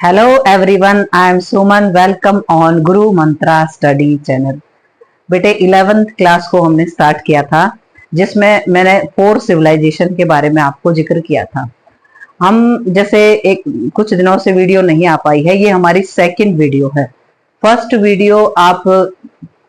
Hello everyone, I am Suman. Welcome on Guru Mantra study channel. बेटे 11th class को हमने start किया था, जिसमें मैंने 4 सिविलाइजेशन के बारे में आपको जिक्र किया था। हम जैसे एक कुछ दिनों से वीडियो नहीं आ पाई है, ये हमारी सेकंड वीडियो है। फर्स्ट वीडियो आप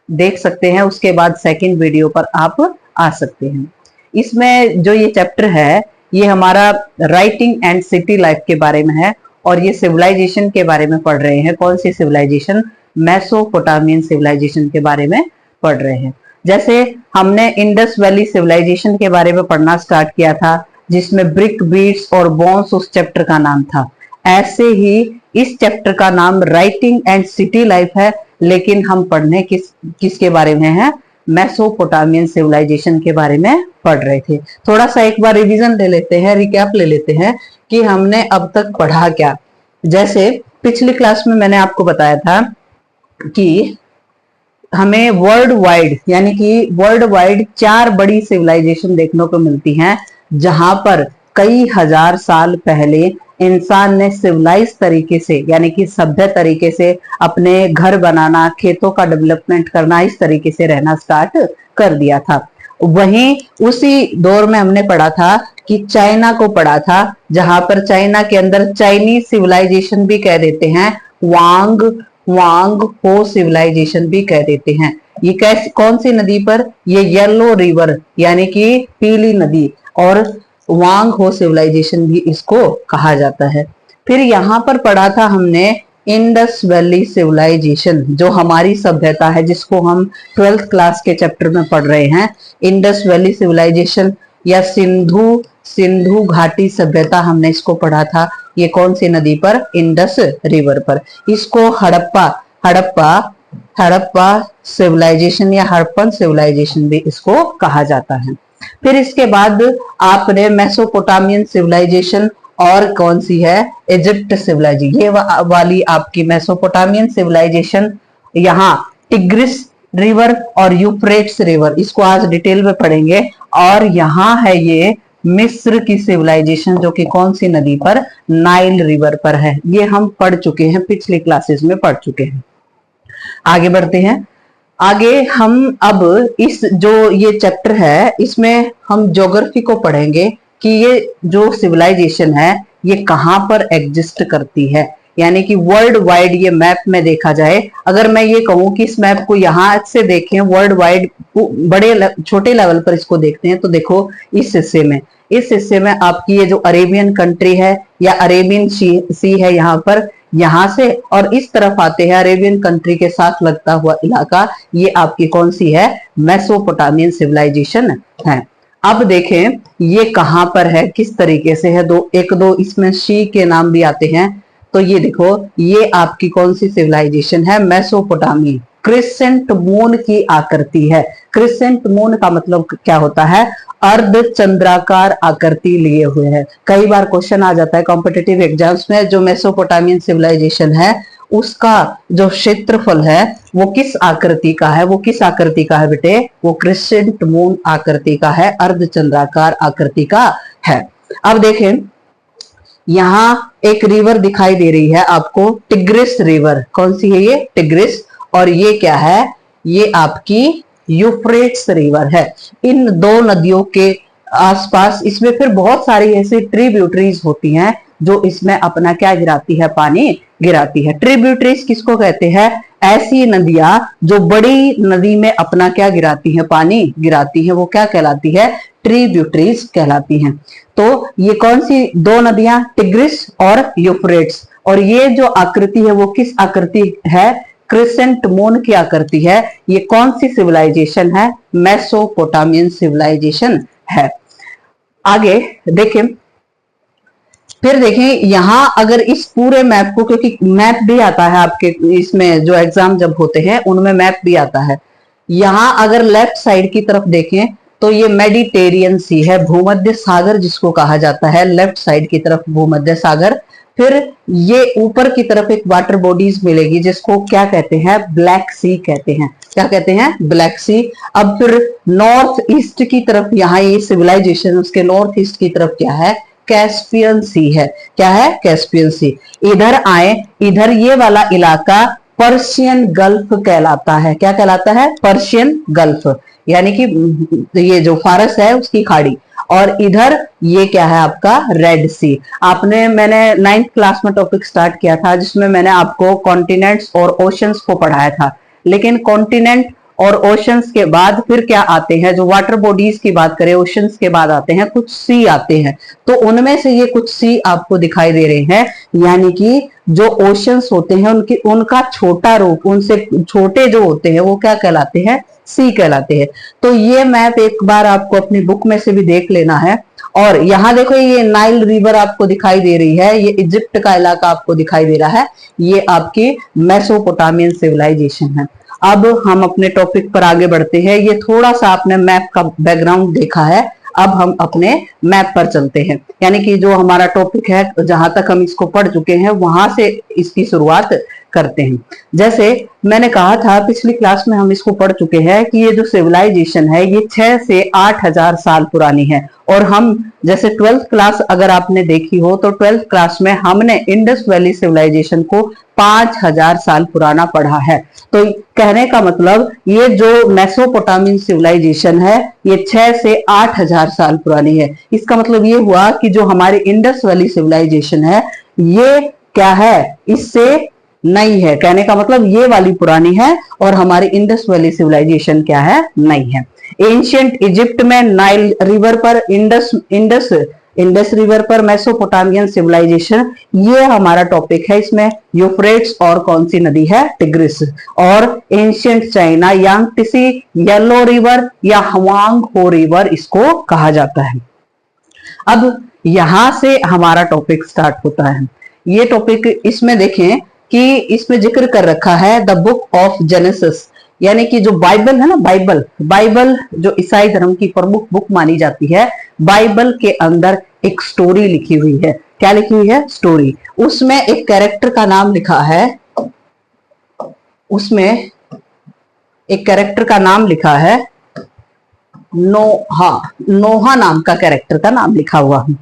देख सकते हैं, उसके बाद सेकंड वीडियो पर आप आ सकते हैं। इसमें जो ये चैप्टर है, ये हमारा राइटिंग एंड सिटी लाइफ के बारे में है, और ये सिविलाइजेशन के बारे में पढ़ रहे हैं। कौन सी सिविलाइजेशन? मेसोपोटामियन सिविलाइजेशन के बारे में पढ़ रहे हैं। जैसे हमने इंडस वैली सिविलाइजेशन के बारे में पढ़ना स्टार्ट किया था, जिसमें ब्रिक बीड्स और बोन्स उस चैप्टर का नाम था, ऐसे ही इस चैप्टर का नाम राइटिंग एंड सिटी लाइफ है। लेकिन हम पढ़ने किसके बारे में है? मेसोपोटामियन सिविलाइजेशन के बारे में पढ़ रहे थे। थोड़ा सा एक बार रिवीजन ले लेते हैं, रिकैप ले लेते हैं कि हमने अब तक पढ़ा क्या। जैसे पिछली क्लास में मैंने आपको बताया था कि हमें वर्ल्ड वाइड, यानी कि वर्ल्ड वाइड 4 बड़ी सिविलाइजेशन देखने को मिलती हैं, जहां पर कई हजार साल पहले इंसान ने सिविलाइज तरीके से, यानी कि सभ्य तरीके से अपने घर बनाना, खेतों का डेवलपमेंट करना, इस तरीके से रहना स्टार्ट कर दिया था। वहीं उसी दौर में हमने पढ़ा था कि चाइना को पढ़ा था, जहां पर चाइना के अंदर चाइनीज सिविलाइजेशन भी कह देते हैं, वांग वांग हो सिविलाइजेशन भी कह देते हैं। ये कैसे, कौन सी नदी पर? ये येलो रिवर, यानी कि पीली नदी, और वांग हो सिविलाइजेशन भी इसको कहा जाता है। फिर यहाँ पर पढ़ा था हमने इंडस वैली सिविलाइजेशन, जो हमारी सभ्यता है, जिसको हम 12th क्लास के चैप्टर में पढ़ रहे हैं। इंडस वैली सिविलाइजेशन या सिंधु घाटी सभ्यता, हमने इसको पढ़ा था। ये कौन सी नदी पर? इंडस रिवर पर। इसको हड़प्पा सिविलाइजेशन या हड़प्पन सिविलाइजेशन भी इसको कहा जाता है। फिर इसके बाद आपने मेसोपोटामियन सिविलाइजेशन, और कौन सी है? Egypt civilization. ये वाली आपकी मेसोपोटामियन सिविलाइजेशन, यहाँ टिग्रिस रिवर और यूफ्रेट्स रिवर, इसको आज डिटेल में पढ़ेंगे। और यहाँ है ये मिस्र की सिविलाइजेशन, जो कि कौन सी नदी पर? नाइल रिवर पर है। ये हम पढ़ चुके हैं, पिछली क्लासेस में पढ़ चुके हैं। आगे बढ़ते हैं। आगे हम अब इस जो ये चैप्टर है, इसमें हम ज्योग्राफी को पढ़ेंगे कि ये जो सिविलाइजेशन है, ये कहां पर एग्जिस्ट करती है। यानी कि वर्ल्ड वाइड ये मैप में देखा जाए, अगर मैं ये कहूं कि इस मैप को यहां से देखें, वर्ल्ड वाइड बड़े छोटे लेवल पर इसको देखते हैं, तो देखो इस हिस्से में आपकी ये जो अरेबियन कंट्री है या अरेबियन सी है, यहाँ पर, यहां से और इस तरफ आते हैं अरेबियन कंट्री के साथ लगता हुआ इलाका, ये आपकी कौन सी है? मेसोपोटामियन सिविलाइजेशन है। अब देखें ये कहां पर है, किस तरीके से है। एक दो इसमें शी के नाम भी आते हैं। तो ये देखो, ये आपकी कौन सी सिविलाइजेशन है? मेसोपोटामी। क्रिसेंट मून की आकृति है। क्रिसेंट मून का मतलब क्या होता है? अर्ध चंद्राकार आकृति लिए हुए है। कई बार क्वेश्चन आ जाता है कॉम्पिटिटिव एग्जाम्स में, जो मेसोपोटामियन सिविलाइजेशन है, उसका जो क्षेत्रफल है वो किस आकृति का है? वो किस आकृति का है बेटे? वो क्रिसेंट मून आकृति का है, अर्धचंद्राकार आकृति का है। अब देखें, यहाँ एक रिवर दिखाई दे रही है आपको, टिग्रिस रिवर। कौन सी है ये? टिग्रिस। और ये क्या है? ये आपकी यूफ्रेट्स रिवर है। इन दो नदियों के आसपास इसमें फिर बहुत सारी ऐसी ट्रिब्यूटरीज होती हैं, जो इसमें अपना क्या गिराती है? पानी गिराती है। ट्रिब्यूटरीज किसको कहते हैं? ऐसी नदियां जो बड़ी नदी में अपना क्या गिराती है? पानी गिराती है, वो क्या कहलाती है? ट्रिब्यूटरीज कहलाती हैं। तो ये कौन सी 2 नदियां? टिग्रिस और यूफ्रेट्स। और ये जो आकृति है वो किस आकृति है? क्रिसेंट मून की आकृति है। ये कौन सी सिविलाइजेशन है? मेसोपोटामियन सिविलाइजेशन है। आगे देखें, फिर देखें यहां अगर इस पूरे मैप को, क्योंकि मैप भी आता है आपके इसमें, जो एग्जाम जब होते हैं उनमें मैप भी आता है। यहां अगर लेफ्ट साइड की तरफ देखें तो ये मेडिटेरियन सी है, भूमध्य सागर जिसको कहा जाता है, लेफ्ट साइड की तरफ भूमध्य सागर। फिर ये ऊपर की तरफ एक वाटर बॉडीज मिलेगी, जिसको क्या कहते हैं? ब्लैक सी कहते हैं। क्या कहते हैं? ब्लैक सी। अब फिर नॉर्थ ईस्ट की तरफ, यहाँ ये सिविलाइजेशन, उसके नॉर्थ ईस्ट की तरफ क्या है? कैस्पियन सी है। क्या है? कैस्पियन सी। इधर आए, इधर ये वाला इलाका पर्शियन गल्फ कहलाता है। क्या कहलाता है? पर्शियन गल्फ, यानी कि ये जो फारस है उसकी खाड़ी। और इधर ये क्या है आपका? रेड सी। मैंने 9th क्लास में टॉपिक स्टार्ट किया था जिसमें मैंने आपको कॉन्टिनेंट्स और ओशंस को पढ़ाया था, लेकिन कॉन्टिनेंट और ओशंस के बाद फिर क्या आते हैं? जो वाटर बॉडीज की बात करें, ओशंस के बाद आते हैं कुछ सी आते हैं। तो उनमें से ये कुछ सी आपको दिखाई दे रहे हैं, यानी कि जो ओशंस होते हैं उनका छोटा रूप, उनसे छोटे जो होते हैं वो क्या कहलाते हैं? सी कहलाते हैं। तो ये मैप एक बार आपको अपनी बुक में से भी देख लेना है। और यहाँ देखो ये नाइल रिवर आपको दिखाई दे रही है, ये इजिप्ट का इलाका आपको दिखाई दे रहा है, ये आपकी मेसोपोटामियन सिविलाइजेशन है। अब हम अपने टॉपिक पर आगे बढ़ते हैं। ये थोड़ा सा आपने मैप का बैकग्राउंड देखा है, अब हम अपने मैप पर चलते हैं, यानी कि जो हमारा टॉपिक है जहां तक हम इसको पढ़ चुके हैं वहां से इसकी शुरुआत करते हैं। जैसे मैंने कहा था पिछली क्लास में हम इसको पढ़ चुके हैं कि ये जो सिविलाइजेशन है ये 6 से 8,000 साल पुरानी है। और हम जैसे 12th क्लास अगर आपने देखी हो तो 12th क्लास में हमने इंडस वैली सिविलाइजेशन को 5,000 साल पुराना पढ़ा है। तो कहने का मतलब ये जो मेसोपोटामियन सिविलाइजेशन है ये 6 से 8,000 साल पुरानी है। इसका मतलब ये हुआ कि जो हमारी इंडस वैली सिविलाइजेशन है ये क्या है? इससे नई है। कहने का मतलब ये वाली पुरानी है और हमारी इंडस वैली सिविलाइजेशन क्या है? नई है। एंशिएंट इजिप्ट में नाइल रिवर पर इंडस रिवर पर मेसोपोटामियन सिविलाइजेशन, ये हमारा टॉपिक है। इसमें यूफ्रेट्स और कौन सी नदी है? टिग्रिस। और ancient China Yangtse, yellow river या हवांग हो रिवर इसको कहा जाता है। अब यहां से हमारा टॉपिक स्टार्ट होता है। ये टॉपिक इसमें देखें कि इसमें जिक्र कर रखा है द बुक ऑफ जेनेसिस, यानी कि जो बाइबल है ना, बाइबल जो ईसाई धर्म की प्रमुख बुक मानी जाती है, बाइबल के अंदर एक स्टोरी लिखी हुई है। क्या लिखी हुई है? स्टोरी। उसमें एक कैरेक्टर का नाम लिखा है, उसमें एक कैरेक्टर का नाम लिखा है नोहा नाम का कैरेक्टर का नाम लिखा हुआ है।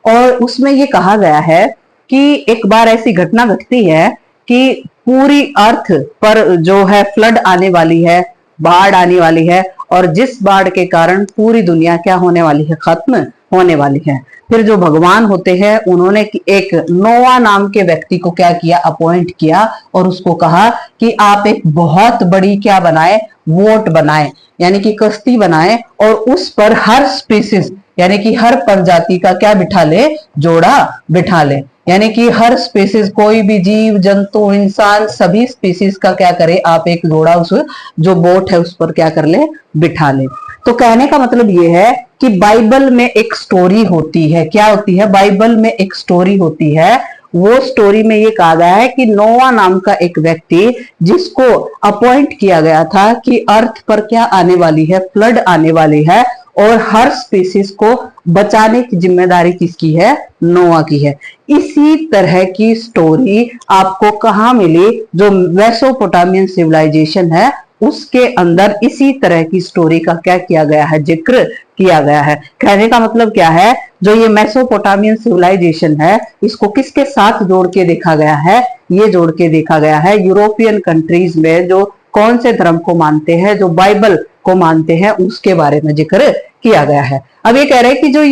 और उसमें ये कहा गया है कि एक बार ऐसी घटना घटती है कि पूरी अर्थ पर जो है फ्लड आने वाली है, बाढ़ आने वाली है, और जिस बाढ़ के कारण पूरी दुनिया क्या होने वाली है? खत्म होने वाली है। फिर जो भगवान होते हैं उन्होंने एक नोआ नाम के व्यक्ति को क्या किया? अपॉइंट किया और उसको कहा कि आप एक बहुत बड़ी क्या बनाए? वोट बनाए, यानी कि कश्ती बनाए, और उस पर हर स्पीसीज यानी कि हर प्रजाति का क्या बिठा ले? जोड़ा बिठा ले, यानी कि हर स्पीसीज, कोई भी जीव जंतु इंसान सभी स्पीसीज का क्या करे? आप एक जोड़ा उस जो बोट है उस पर क्या कर ले? बिठा ले। तो कहने का मतलब ये है कि बाइबल में एक स्टोरी होती है। क्या होती है? बाइबल में एक स्टोरी होती है। वो स्टोरी में ये कहा गया है कि नोआ नाम का एक व्यक्ति जिसको अपॉइंट किया गया था कि अर्थ पर क्या आने वाली है? फ्लड आने वाली है, और हर स्पीसीज को बचाने की जिम्मेदारी किसकी है? नोआ की है। इसी तरह की स्टोरी आपको कहाँ मिली? जो मेसोपोटामियन सिविलाइजेशन है उसके अंदर इसी तरह की स्टोरी का क्या किया गया है? जिक्र किया गया है। कहने का मतलब क्या है? जो ये मेसोपोटामियन सिविलाइजेशन है इसको किसके साथ जोड़ के देखा गया है? ये जोड़ के देखा गया है यूरोपियन कंट्रीज में जो कौन से धर्म को मानते हैं, जो बाइबल को मानते हैं, उसके बारे में जिक्र किया गया है। अब ये कह रहे हैं कि जो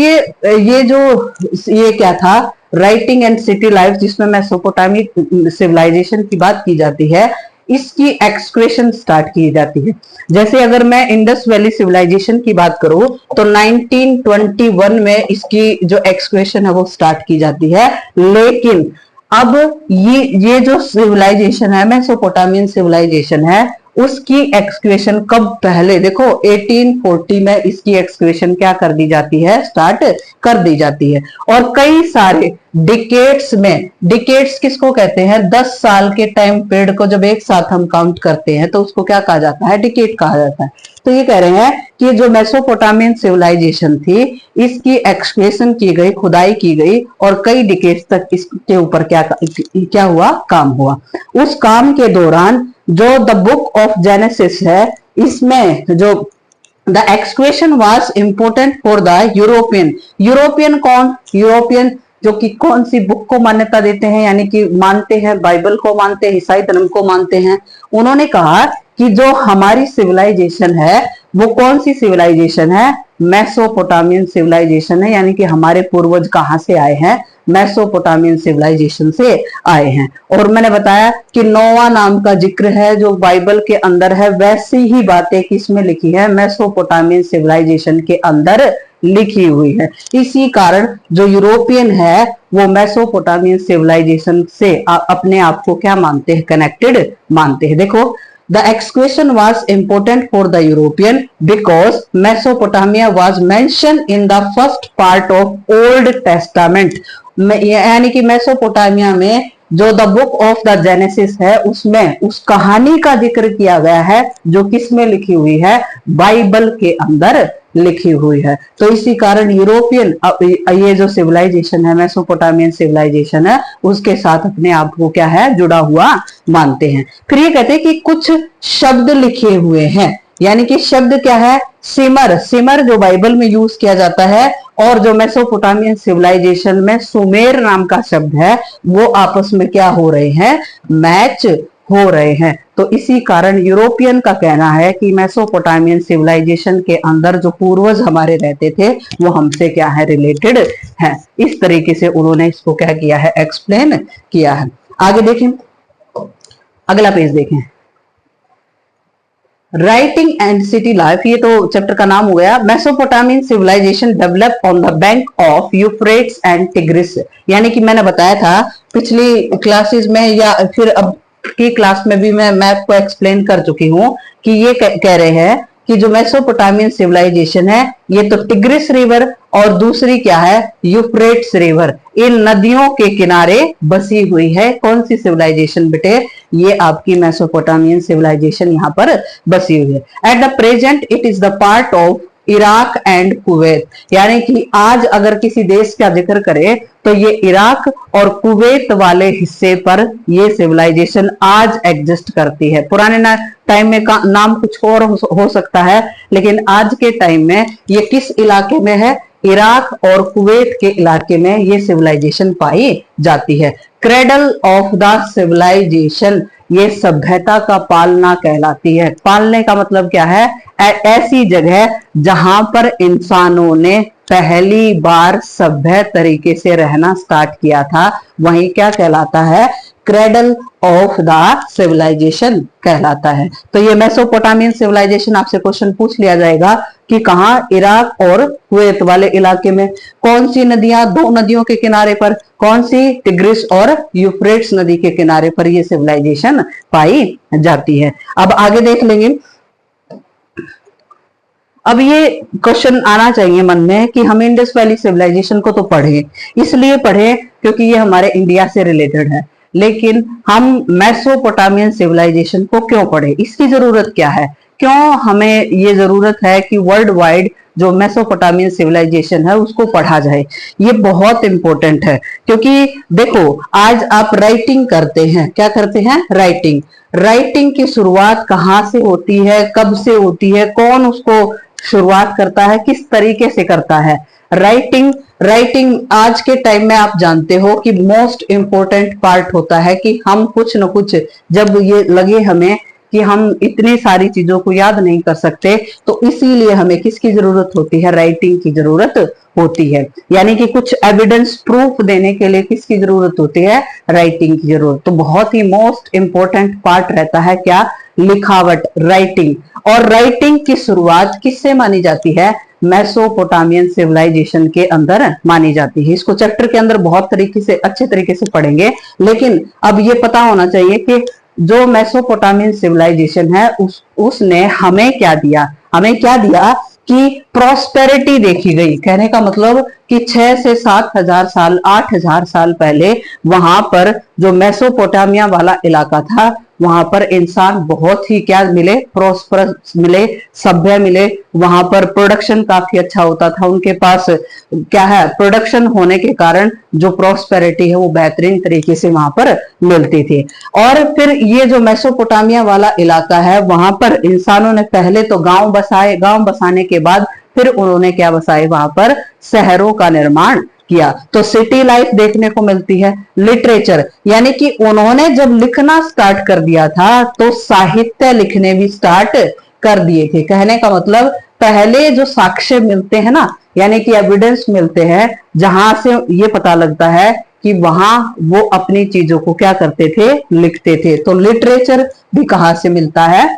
ये क्या था? राइटिंग एंड सिटी लाइफ, जिसमें मेसोपोटामियन सिविलाइजेशन की बात की जाती है, इसकी एक्सक्रेशन स्टार्ट की जाती है। जैसे अगर मैं इंडस वैली सिविलाइजेशन की बात करूं तो 1921 में इसकी जो एक्सक्रेशन है वो स्टार्ट की जाती है। लेकिन अब ये जो सिविलाइजेशन है, मेसोपोटामियन सिविलाइजेशन है, उसकी एक्सक्वेशन कब? पहले देखो 1840 में इसकी एक्सक्वेशन क्या कर दी जाती है? स्टार्ट कर दी जाती है। और कई सारे डिकेड्स में, डिकेड्स किसको कहते हैं? 10 साल के टाइम पीरियड को जब एक साथ हम काउंट करते हैं तो उसको क्या कहा जाता है? डिकेड कहा जाता है। तो ये कह रहे हैं कि जो मेसोपोटामियन सिविलाइजेशन थी इसकी एक्सक्वेशन की गई, खुदाई की गई, और कई डिकेड्स तक इसके ऊपर क्या हुआ? काम हुआ। उस काम के दौरान जो द बुक ऑफ जेनेसिस है, इसमें जो the excavation was important for the European. European कौन? यूरोपियन जो कि कौन सी बुक को मान्यता देते हैं, यानी कि मानते हैं, बाइबल को मानते हैं, ईसाई धर्म को मानते हैं। उन्होंने कहा कि जो हमारी सिविलाइजेशन है वो कौन सी सिविलाइजेशन है? मेसोपोटामियन सिविलाइजेशन है, यानी कि हमारे पूर्वज कहां से आए हैं? मेसोपोटामियन सिविलाइजेशन से आए हैं। और मैंने बताया कि नोवा नाम का जिक्र है जो बाइबल के अंदर है, वैसी ही बातें किसमें लिखी है? मेसोपोटामियन सिविलाइजेशन के अंदर लिखी हुई है। इसी कारण जो यूरोपियन है वो मेसोपोटामियन सिविलाइजेशन से अपने आप को क्या मानते हैं? कनेक्टेड मानते हैं। देखो, the excavation was important for the European because Mesopotamia was mentioned in the first part of Old Testament। यानी कि मेसोपोटामिया में जो the book of the genesis है उसमें उस कहानी का जिक्र किया गया है जो किसमें लिखी हुई है? बाइबल के अंदर लिखी हुई है। तो इसी कारण यूरोपियन ये जो सिविलाइजेशन है, मेसोपोटामियन सिविलाइजेशन है, उसके साथ अपने आप को क्या है? जुड़ा हुआ मानते हैं। फिर ये कहते हैं कि कुछ शब्द लिखे हुए हैं, यानी कि शब्द क्या है? सिमर। सिमर जो बाइबल में यूज किया जाता है और जो मेसोपोटामियन सिविलाइजेशन में सुमेर नाम का शब्द है वो आपस में क्या हो रहे हैं? मैच हो रहे हैं। तो इसी कारण यूरोपियन का कहना है कि मेसोपोटामियन सिविलाइजेशन के अंदर जो पूर्वज हमारे रहते थे वो हमसे क्या है? रिलेटेड है। इस तरीके से उन्होंने इसको क्या किया है? एक्सप्लेन किया है। आगे देखें, अगला पेज देखें, राइटिंग एंड सिटी लाइफ। ये तो चैप्टर का नाम हो गया। Mesopotamian civilization develop on the bank of Euphrates and Tigris. यानी कि मैंने बताया था पिछली क्लासेस में या फिर अब की क्लास में भी मैं मैप को एक्सप्लेन कर चुकी हूं कि ये कह रहे हैं कि जो मेसोपोटामियन सिविलाइजेशन है ये तो टिग्रिस रिवर और दूसरी क्या है? यूफ्रेट्स रिवर, इन नदियों के किनारे बसी हुई है। कौन सी सिविलाइजेशन बेटे? ये आपकी मेसोपोटामियन सिविलाइजेशन यहाँ पर बसी हुई है। At the present it is the part of Iraq and Kuwait. यानी कि आज अगर किसी देश का जिक्र करे तो ये इराक और कुवैत वाले हिस्से पर ये सिविलाइजेशन आज एग्जिस्ट करती है। पुराने टाइम में का नाम कुछ और हो सकता है, लेकिन आज के टाइम में ये किस इलाके में है? इराक और कुवैत के इलाके में ये सिविलाइजेशन पाई जाती है। क्रेडल ऑफ द सिविलाइजेशन, ये सभ्यता का पालना कहलाती है। पालने का मतलब क्या है? ऐसी जगह जहां पर इंसानों ने पहली बार सभ्य तरीके से रहना स्टार्ट किया था, वहीं क्या कहलाता है? क्रेडल ऑफ द सिविलाइजेशन कहलाता है। तो ये मेसोपोटामियन सिविलाइजेशन आपसे क्वेश्चन पूछ लिया जाएगा कि कहां? इराक और कुवैत वाले इलाके में। कौन सी नदियां? दो नदियों के किनारे पर। कौन सी? टिग्रिस और यूफ्रेट्स नदी के किनारे पर ये सिविलाइजेशन पाई जाती है। अब आगे देख लेंगे। अब ये क्वेश्चन आना चाहिए मन में कि हम इंडस वैली सिविलाइजेशन को तो पढ़े, इसलिए पढ़े क्योंकि ये हमारे इंडिया से रिलेटेड है, लेकिन हम मेसोपोटामियन सिविलाइजेशन को क्यों पढ़े? इसकी जरूरत क्या है? क्यों हमें ये जरूरत है कि वर्ल्ड वाइड जो मेसोपोटामियन सिविलाइजेशन है उसको पढ़ा जाए? ये बहुत इंपॉर्टेंट है क्योंकि देखो, आज आप राइटिंग करते हैं, क्या करते हैं? राइटिंग। राइटिंग की शुरुआत कहाँ से होती है? कब से होती है? कौन उसको शुरुआत करता है? किस तरीके से करता है? राइटिंग आज के टाइम में आप जानते हो कि मोस्ट इंपोर्टेंट पार्ट होता है कि हम कुछ न कुछ, जब ये लगे हमें कि हम इतनी सारी चीजों को याद नहीं कर सकते, तो इसीलिए हमें किसकी जरूरत होती है? राइटिंग की जरूरत होती है। यानी कि कुछ एविडेंस प्रूफ देने के लिए किसकी जरूरत होती है? राइटिंग की जरूरत। तो बहुत ही मोस्ट इंपोर्टेंट पार्ट रहता है क्या? लिखावट, राइटिंग। और राइटिंग की शुरुआत किससे मानी जाती है? मेसोपोटामियन सिविलाइजेशन के अंदर मानी जाती है। इसको चैप्टर के अंदर बहुत तरीके से, अच्छे तरीके से पढ़ेंगे, लेकिन अब ये पता होना चाहिए कि जो मेसोपोटामियन सिविलाइजेशन है उसने हमें क्या दिया? हमें क्या दिया कि प्रॉस्पेरिटी देखी गई। कहने का मतलब कि 6 से 7 हजार साल 8 हजार साल पहले वहां पर जो मेसोपोटामिया वाला इलाका था, वहां पर इंसान बहुत ही क्या मिले, प्रोस्परस मिले, सभ्य मिले। वहां पर प्रोडक्शन काफी अच्छा होता था, उनके पास क्या है, प्रोडक्शन होने के कारण जो प्रोस्पेरिटी है वो बेहतरीन तरीके से वहां पर मिलती थी। और फिर ये जो मेसोपोटामिया वाला इलाका है, वहां पर इंसानों ने पहले तो गांव बसाए, गांव बसाने के बाद फिर उन्होंने क्या बसाए, वहां पर शहरों का निर्माण किया। तो सिटी लाइफ देखने को मिलती है। लिटरेचर यानी कि उन्होंने जब लिखना स्टार्ट कर दिया था तो साहित्य लिखने भी स्टार्ट कर दिए थे। कहने का मतलब पहले जो साक्ष्य मिलते हैं ना, यानी कि एविडेंस मिलते हैं, जहां से ये पता लगता है कि वहां वो अपनी चीजों को क्या करते थे, लिखते थे। तो लिटरेचर भी कहां से मिलता है,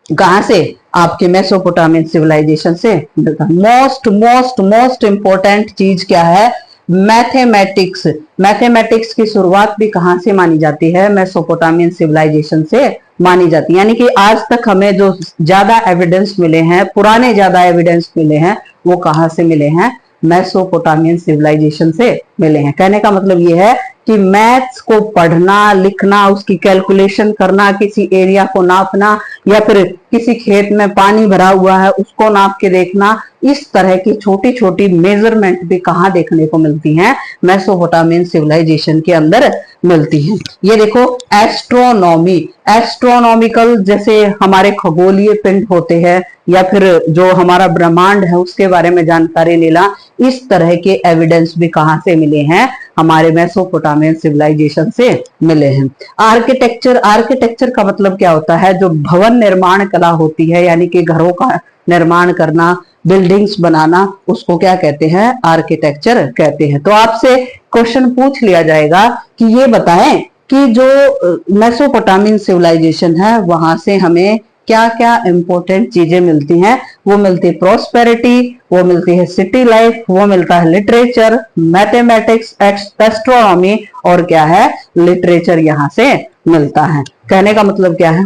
कहां से, आपके मेसोपोटामियन सिविलाइजेशन से मिलता है। मोस्ट मोस्ट मोस्ट इंपॉर्टेंट चीज क्या है, मैथमेटिक्स। मैथमेटिक्स की शुरुआत भी कहां से मानी जाती है, मेसोपोटामियन सिविलाइजेशन से मानी जाती है। यानी कि आज तक हमें जो ज्यादा एविडेंस मिले हैं, पुराने ज्यादा एविडेंस मिले हैं, वो कहां से मिले हैं, मेसोपोटामियन सिविलाइजेशन से मिले हैं। कहने का मतलब ये है कि मैथ्स को पढ़ना, लिखना, उसकी कैलकुलेशन करना, किसी एरिया को नापना, या फिर किसी खेत में पानी भरा हुआ है उसको नाप के देखना, इस तरह की छोटी छोटी मेजरमेंट भी कहाँ देखने को मिलती हैं, मेसोपोटामियन सिविलाइजेशन के अंदर मिलती हैं। ये देखो एस्ट्रोनॉमी, एस्ट्रोनॉमिकल जैसे हमारे खगोलीय पिंड होते हैं, या फिर जो हमारा ब्रह्मांड है उसके बारे में जानकारी लेना, इस तरह के एविडेंस भी कहां से मिले हैं, हमारे मेसोपोटामियन सिविलाइजेशन से मिले हैं। आर्किटेक्चर, आर्किटेक्चर का मतलब क्या होता है, जो भवन निर्माण कला होती है, यानी कि घरों का निर्माण करना, बिल्डिंग्स बनाना, उसको क्या कहते हैं, आर्किटेक्चर कहते हैं। तो आपसे क्वेश्चन पूछ लिया जाएगा कि ये बताएं कि जो मेसोपोटामियन सिविलाइजेशन है वहां से हमें क्या क्या इंपॉर्टेंट चीजें मिलती हैं। वो मिलती है प्रोस्पेरिटी, वो मिलती है सिटी लाइफ, वो मिलता है लिटरेचर, मैथमेटिक्स, एस्ट्रोनॉमी, और क्या है, लिटरेचर यहां से मिलता है। कहने का मतलब क्या है,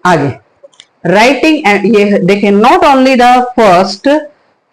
आगे राइटिंग, ये देखिए, not only the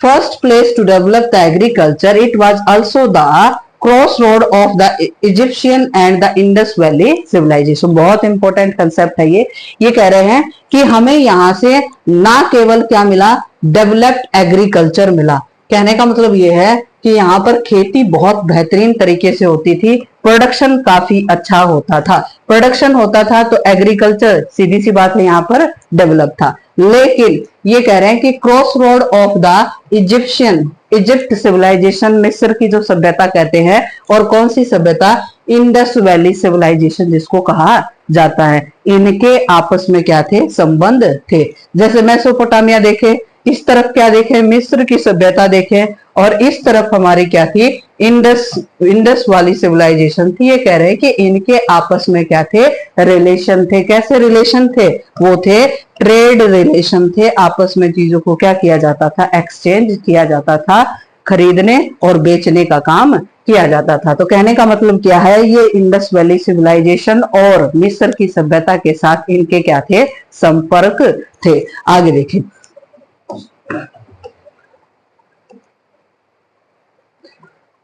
first place to develop the agriculture, it was also the cross road of the Egyptian and the Indus valley civilization. बहुत इंपॉर्टेंट कंसेप्ट है ये कह रहे हैं कि हमें यहां से ना केवल क्या मिला, डेवलप्ड एग्रीकल्चर मिला। कहने का मतलब ये है कि यहाँ पर खेती बहुत बेहतरीन तरीके से होती थी, प्रोडक्शन काफी अच्छा होता था, प्रोडक्शन होता था, तो एग्रीकल्चर सीधी सी बात है यहाँ पर डेवलप था। लेकिन ये कह रहे हैं कि cross road of the Egyptian, Egypt civilization, मिस्र की जो सभ्यता कहते हैं, और कौन सी सभ्यता, इंडस वैली सिविलाइजेशन जिसको कहा जाता है, इनके आपस में क्या थे, संबंध थे। जैसे मेसोपोटामिया देखे, इस तरफ क्या देखे, मिस्र की सभ्यता देखे, और इस तरफ हमारी क्या थी, इंडस वाली सिविलाइजेशन थी। ये कह रहे हैं कि इनके आपस में क्या थे, रिलेशन थे। कैसे रिलेशन थे, वो थे ट्रेड रिलेशन थे, आपस में चीजों को क्या किया जाता था, एक्सचेंज किया जाता था, खरीदने और बेचने का काम किया जाता था। तो कहने का मतलब क्या है, ये इंडस वैली सिविलाइजेशन और मिस्र की सभ्यता के साथ इनके क्या थे, संपर्क थे। आगे देखिए,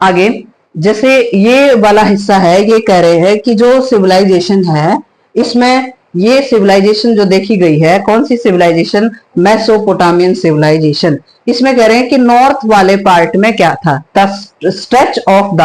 आगे जैसे ये वाला हिस्सा है, ये कह रहे हैं कि जो सिविलाइजेशन है, इसमें ये सिविलाइजेशन जो देखी गई है, कौन सी सिविलाइजेशन, मेसोपोटामियन सिविलाइजेशन। इसमें कह रहे हैं कि नॉर्थ वाले पार्ट में क्या था, the stretch of the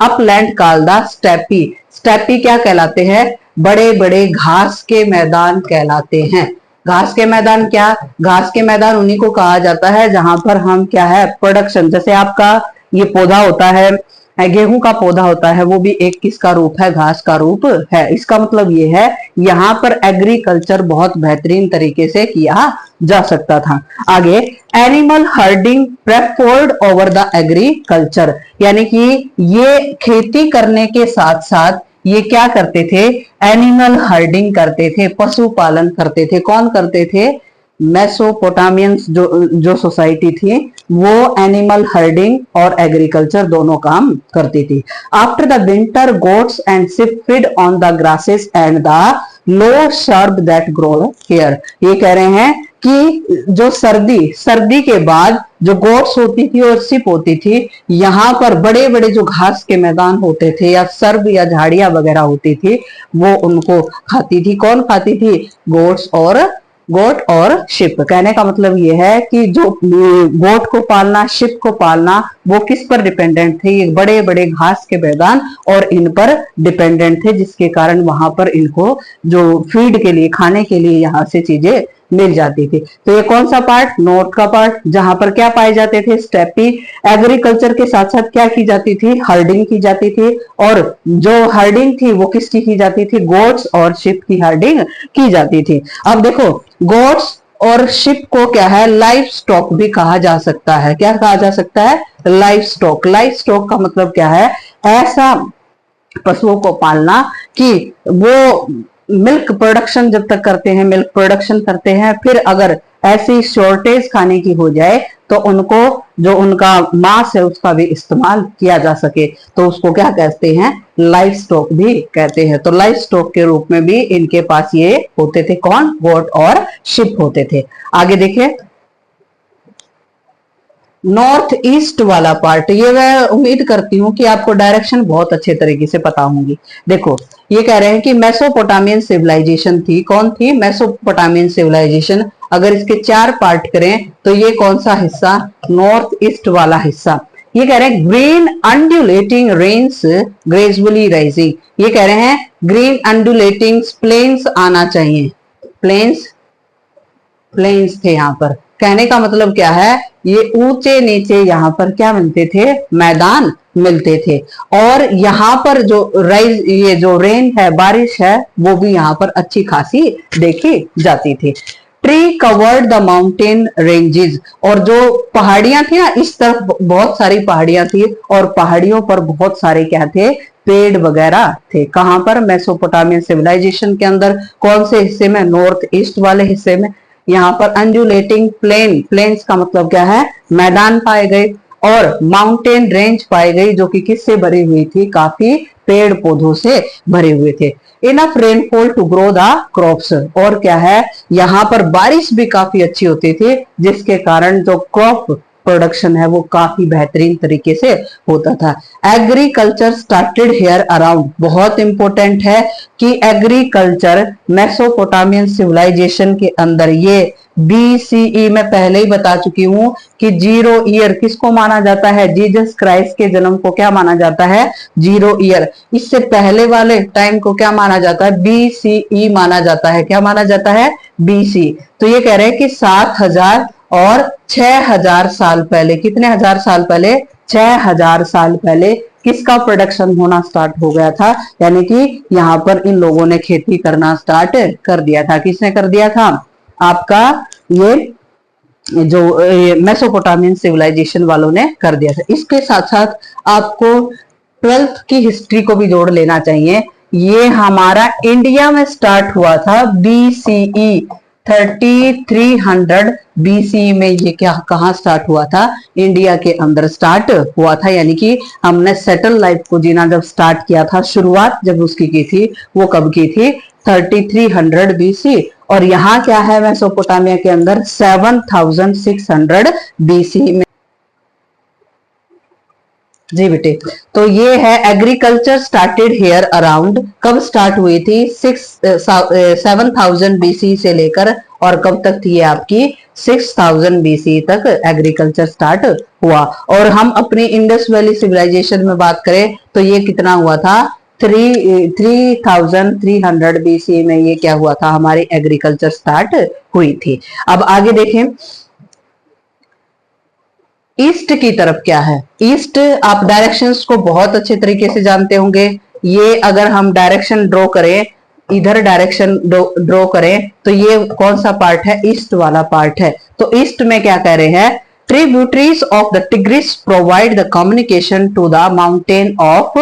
upland called the steppe. Steppe क्या कहलाते हैं, बड़े बड़े घास के मैदान कहलाते हैं। घास के मैदान क्या, घास के मैदान उन्हीं को कहा जाता है जहां पर हम क्या है, प्रोडक्शन, जैसे आपका ये पौधा होता है, गेहूं का पौधा होता है, वो भी एक किसका रूप है, घास का रूप है। इसका मतलब ये है यहाँ पर एग्रीकल्चर बहुत बेहतरीन तरीके से किया जा सकता था। आगे, animal herding preferred over the agriculture, यानी कि ये खेती करने के साथ साथ ये क्या करते थे, एनिमल हर्डिंग करते थे, पशुपालन करते थे। कौन करते थे, मेसोपोटामियंस जो सोसाइटी थी वो एनिमल हर्डिंग और एग्रीकल्चर दोनों काम करती थी। After the winter goats and ship feed on the grasses and the low shrub that grow here. ये कह रहे हैं कि जो सर्दी सर्दी के बाद जो गोट्स होती थी और शिप होती थी, यहाँ पर बड़े बड़े जो घास के मैदान होते थे या सर्ब या झाड़ियां वगैरह होती थी, वो उनको खाती थी। कौन खाती थी? गोट और शिप। कहने का मतलब ये है कि जो गोट को पालना, शिप को पालना, वो किस पर डिपेंडेंट थे? ये बड़े बड़े घास के मैदान और इन पर डिपेंडेंट थे, जिसके कारण वहां पर इनको जो फीड के लिए, खाने के लिए यहाँ से चीजें मिल जाती थी। तो ये कौन सा पार्ट? नॉर्थ का पार्ट, जहां पर क्या पाए जाते थे? स्टेपी एग्रीकल्चर के साथ साथ क्या की जाती थी? हर्डिंग की जाती थी। और जो हर्डिंग थी वो किसकी की जाती थी? गोट्स और शिप की हर्डिंग की जाती थी। अब देखो, गोट्स और शिप को क्या है? लाइफ स्टॉक भी कहा जा सकता है। क्या कहा जा सकता है? Life stock. लाइफ स्टॉक का मतलब क्या है? ऐसा पशुओं को पालना कि वो मिल्क प्रोडक्शन जब तक करते हैं, मिल्क प्रोडक्शन करते हैं, फिर अगर ऐसी शॉर्टेज खाने की हो जाए तो उनको जो उनका मांस है उसका भी इस्तेमाल किया जा सके, तो उसको क्या कहते हैं? लाइफ स्टॉक भी कहते हैं। तो लाइफ स्टॉक के रूप में भी इनके पास ये होते थे। कौन? गोट और शिप होते थे। आगे देखिए, नॉर्थ ईस्ट वाला पार्ट, ये मैं उम्मीद करती हूँ कि आपको डायरेक्शन बहुत अच्छे तरीके से पता होंगी। देखो, ये कह रहे हैं कि मेसोपोटामियन सिविलाइजेशन थी। कौन थी? Mesopotamian civilization. अगर इसके 4 पार्ट करें तो ये कौन सा हिस्सा? नॉर्थ ईस्ट वाला हिस्सा। ये कह रहे हैं green undulating rains gradually rising. ये कह रहे हैं ग्रीन अंडुलेटिंग प्लेन्स आना चाहिए। प्लेन्स थे यहाँ पर। कहने का मतलब क्या है? ये ऊंचे नीचे यहाँ पर क्या मिलते थे? मैदान मिलते थे। और यहाँ पर जो ये जो रेन है, बारिश है, वो भी यहाँ पर अच्छी खासी देखी जाती थी। Tree covered the mountain ranges, और जो पहाड़ियां थी ना, इस तरफ बहुत सारी पहाड़ियां थी और पहाड़ियों पर बहुत सारे क्या थे? पेड़ वगैरह थे। कहां पर? मेसोपोटामियन सिविलाइजेशन के अंदर। कौन से हिस्से में? नॉर्थ ईस्ट वाले हिस्से में। यहाँ पर अंडुलेटिंग प्लेन्स का मतलब क्या है? मैदान पाए गए। और माउंटेन रेंज पाई गई, जो कि किससे भरी हुई थी? काफी पेड़ पौधों से भरे हुए थे। Enough rainfall to grow the crops, और क्या है? यहाँ पर बारिश भी काफी अच्छी होती थी, जिसके कारण जो क्रॉप प्रोडक्शन है वो काफी बेहतरीन तरीके से होता था। एग्रीकल्चर स्टार्टेड हेयर अराउंड, बहुत इंपॉर्टेंट है कि एग्रीकल्चर मेसोपोटामियन सिविलाइजेशन के अंदर, ये BCE में पहले ही बता चुकी हूं कि 0 ईयर किसको माना जाता है? जीसस क्राइस्ट के जन्म को क्या माना जाता है? 0 ईयर। इससे पहले वाले टाइम को क्या माना जाता है? BCE माना जाता है। क्या माना जाता है? BC। तो ये कह रहे हैं कि 7000 और 6000 साल पहले, कितने हजार साल पहले? 6000 साल पहले किसका प्रोडक्शन होना स्टार्ट हो गया था? यानी कि यहाँ पर इन लोगों ने खेती करना स्टार्ट कर दिया था। किसने कर दिया था? आपका ये जो मेसोपोटामियन सिविलाइजेशन वालों ने कर दिया था। इसके साथ साथ आपको 12th की हिस्ट्री को भी जोड़ लेना चाहिए। ये हमारा इंडिया में स्टार्ट हुआ था BCE 3300 BCE में। ये क्या कहाँ स्टार्ट हुआ था? इंडिया के अंदर स्टार्ट हुआ था। यानी कि हमने सेटल लाइफ को जीना जब स्टार्ट किया था, शुरुआत जब उसकी की थी, वो कब की थी? 3300 BC। और यहाँ क्या है? मेसोपोटामिया के अंदर 7600 BC में। जी बेटे, तो ये है एग्रीकल्चर स्टार्टेड हेयर अराउंड। कब स्टार्ट हुई थी? 7000 BC से लेकर, और कब तक थी ये आपकी? 6000 BC तक एग्रीकल्चर स्टार्ट हुआ। और हम अपनी इंडस वैली सिविलाइजेशन में बात करें तो ये कितना हुआ था? 3300 BC में ये क्या हुआ था? हमारी एग्रीकल्चर स्टार्ट हुई थी। अब आगे देखें, ईस्ट की तरफ क्या है? ईस्ट, आप डायरेक्शंस को बहुत अच्छे तरीके से जानते होंगे। ये अगर हम डायरेक्शन ड्रॉ करें, इधर डायरेक्शन ड्रॉ करें, तो ये कौन सा पार्ट है? ईस्ट वाला पार्ट है। तो ईस्ट में क्या कह रहे हैं? Tributaries of the Tigris provide the communication to the mountain of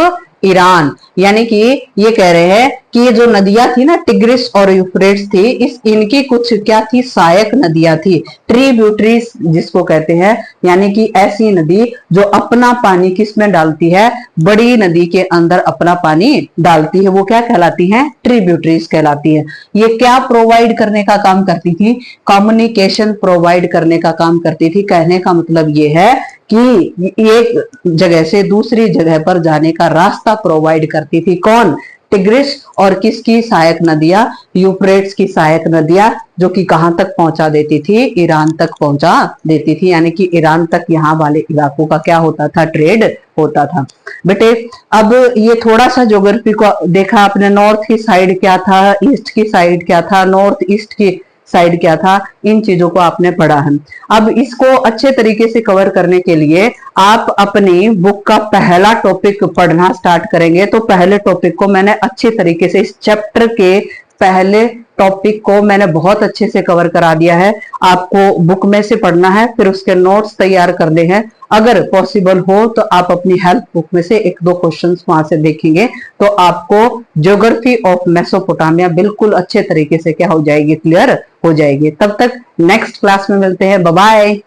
Iran, यानी कि ये कह रहे हैं कि ये जो नदियां थी ना, टिग्रिस और यूफ्रेट्स थी, इनकी कुछ क्या थी, सहायक नदियां थी, ट्रिब्यूटरीज जिसको कहते हैं, यानी कि ऐसी नदी जो अपना पानी किस में डालती है, बड़ी नदी के अंदर अपना पानी डालती है, वो क्या कहलाती है, ट्रिब्यूटरीज कहलाती है। ये क्या प्रोवाइड करने का काम करती थी, कम्युनिकेशन प्रोवाइड करने का काम करती थी। कहने का मतलब ये है कि एक जगह से दूसरी जगह पर जाने का रास्ता प्रोवाइड करती थी। कौन, टिग्रिस, और किसकी सहायक नदियां, यूफ्रेट्स की सहायक नदियां, जो कि कहां तक पहुंचा देती थी, ईरान तक पहुंचा देती थी, यानी कि ईरान तक यहाँ वाले इलाकों का क्या होता था, ट्रेड होता था। बेटे अब ये थोड़ा सा ज्योग्राफी को देखा आपने, नॉर्थ की साइड क्या था, ईस्ट की साइड क्या था, नॉर्थ ईस्ट की साइड क्या था, इन चीजों को आपने पढ़ा है। अब इसको अच्छे तरीके से कवर करने के लिए आप अपनी बुक का पहला टॉपिक पढ़ना स्टार्ट करेंगे। तो पहले टॉपिक को मैंने अच्छे तरीके से, इस चैप्टर के पहले टॉपिक को मैंने बहुत अच्छे से कवर करा दिया है। आपको बुक में से पढ़ना है, फिर उसके नोट्स तैयार करने हैं। अगर पॉसिबल हो तो आप अपनी हेल्प बुक में से एक दो क्वेश्चंस वहां से देखेंगे, तो आपको ज्योग्राफी ऑफ मेसोपोटामिया बिल्कुल अच्छे तरीके से क्या हो जाएगी, क्लियर हो जाएगी। तब तक नेक्स्ट क्लास में मिलते हैं, बाय बाय।